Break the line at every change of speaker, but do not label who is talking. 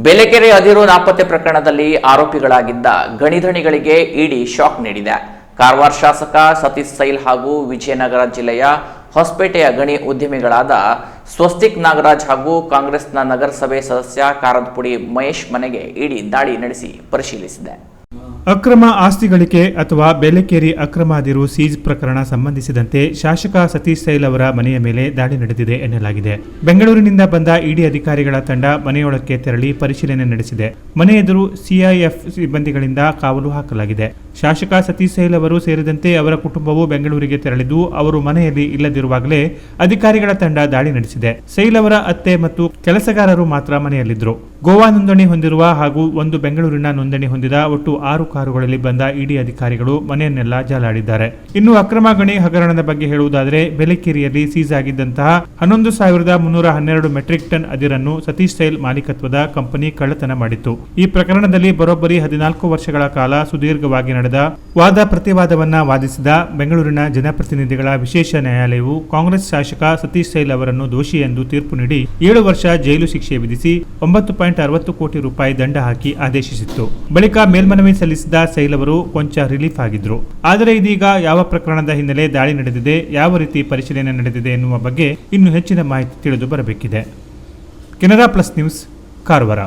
ಬೇಲೆಕೆರೆ ಅದಿರು ನಾಪತ್ತೆ ಪ್ರಕರಣದಲ್ಲಿ ಆರೋಪಿಗಳಾಗಿದ್ದ ಗಣಿಧಣಿಗಳಿಗೆ ಇಡಿ ಶಾಕ್ ನೀಡಿದೆ. ಕಾರವಾರ ಶಾಸಕ ಸತೀಶ್ ಸೈಲ್ ಹಾಗೂ ವಿಜಯನಗರ ಜಿಲ್ಲೆಯ ಹೊಸಪೇಟೆಯ ಗಣಿ ಉದ್ಯಮಿಗಳಾದ ಸ್ವಸ್ತಿಕ್ ನಾಗರಾಜ್ ಹಾಗೂ ಕಾಂಗ್ರೆಸ್ನ ನಗರಸಭೆ ಸದಸ್ಯ ಕಾರಂತಪುಡಿ ಮಹೇಶ್ ಮನೆಗೆ ಇಡಿ ದಾಳಿ ನಡೆಸಿ ಪರಿಶೀಲಿಸಿದೆ.
ಅಕ್ರಮ ಆಸ್ತಿ ಗಳಿಕೆ ಅಥವಾ ಬೇಲೆಕೇರಿ ಅಕ್ರಮ ಅದಿರು ಸೀಜ್ ಪ್ರಕರಣ ಸಂಬಂಧಿಸಿದಂತೆ ಶಾಸಕ ಸತೀಶ್ ಸೈಲ್ ಅವರ ಮನೆಯ ಮೇಲೆ ದಾಳಿ ನಡೆದಿದೆ ಎನ್ನಲಾಗಿದೆ. ಬೆಂಗಳೂರಿನಿಂದ ಬಂದ ಇಡಿ ಅಧಿಕಾರಿಗಳ ತಂಡ ಮನೆಯೊಳಕ್ಕೆ ತೆರಳಿ ಪರಿಶೀಲನೆ ನಡೆಸಿದೆ. ಮನೆ ಎದುರು ಸಿಐಎಫ್ ಸಿಬ್ಬಂದಿಗಳಿಂದ ಕಾವಲು ಹಾಕಲಾಗಿದೆ. ಶಾಸಕ ಸತೀಶ್ ಸೈಲ್ ಅವರು ಸೇರಿದಂತೆ ಅವರ ಕುಟುಂಬವು ಬೆಂಗಳೂರಿಗೆ ತೆರಳಿದ್ದು ಅವರು ಮನೆಯಲ್ಲಿ ಇಲ್ಲದಿರುವಾಗಲೇ ಅಧಿಕಾರಿಗಳ ತಂಡ ದಾಳಿ ನಡೆಸಿದೆ. ಸೈಲ್ ಅವರ ಅತ್ತೆ ಮತ್ತು ಕೆಲಸಗಾರರು ಮಾತ್ರ ಮನೆಯಲ್ಲಿದ್ದರು. ಗೋವಾ ನೋಂದಣಿ ಹೊಂದಿರುವ ಹಾಗೂ ಒಂದು ಬೆಂಗಳೂರಿನ ನೋಂದಣಿ ಹೊಂದಿದ ಒಟ್ಟು 6 ಕಾರುಗಳಲ್ಲಿ ಬಂದ ಇಡಿ ಅಧಿಕಾರಿಗಳು ಮನೆಯನ್ನೆಲ್ಲ ಜಾಲಾಡಿದ್ದಾರೆ. ಇನ್ನು ಅಕ್ರಮ ಗಣಿ ಹಗರಣದ ಬಗ್ಗೆ ಹೇಳುವುದಾದರೆ ಬೇಲೆಕೇರಿಯಲ್ಲಿ ಸೀಸ್ ಆಗಿದ್ದಂತಹ 11,312 ಮೆಟ್ರಿಕ್ ಟನ್ ಅದಿರನ್ನು ಸತೀಶ್ ಸೈಲ್ ಮಾಲೀಕತ್ವದ ಕಂಪನಿ ಕಳ್ಳತನ ಮಾಡಿತ್ತು. ಈ ಪ್ರಕರಣದಲ್ಲಿ ಬರೋಬ್ಬರಿ 14 ವರ್ಷಗಳ ಕಾಲ ಸುದೀರ್ಘವಾಗಿ ನಡೆದ ವಾದ ಪ್ರತಿವಾದವನ್ನ ವಾದಿಸಿದ ಬೆಂಗಳೂರಿನ ಜನಪ್ರತಿನಿಧಿಗಳ ವಿಶೇಷ ನ್ಯಾಯಾಲಯವು ಕಾಂಗ್ರೆಸ್ ಶಾಸಕ ಸತೀಶ್ ಸೈಲ್ ಅವರನ್ನು ದೋಷಿ ಎಂದು ತೀರ್ಪು ನೀಡಿ 7 ವರ್ಷ ಜೈಲು ಶಿಕ್ಷೆ ವಿಧಿಸಿ 9.60 ಕೋಟಿ ರೂಪಾಯಿ ದಂಡ ಹಾಕಿ ಆದೇಶಿಸಿತ್ತು. ಬಳಿಕ ಮೇಲ್ಮನವಿ ಸಲ್ಲಿಸಿದ ಸೈಲ್ ಅವರು ಕೊಂಚ ರಿಲೀಫ್ ಆಗಿದ್ರು. ಆದರೆ ಇದೀಗ ಯಾವ ಪ್ರಕರಣದ ಹಿನ್ನೆಲೆ ದಾಳಿ ನಡೆದಿದೆ, ಯಾವ ರೀತಿ ಪರಿಶೀಲನೆ ನಡೆದಿದೆ ಎನ್ನುವ ಬಗ್ಗೆ ಇನ್ನು ಹೆಚ್ಚಿನ ಮಾಹಿತಿ ತಿಳಿದು ಬರಬೇಕಿದೆ. Canara plus news, Karwar.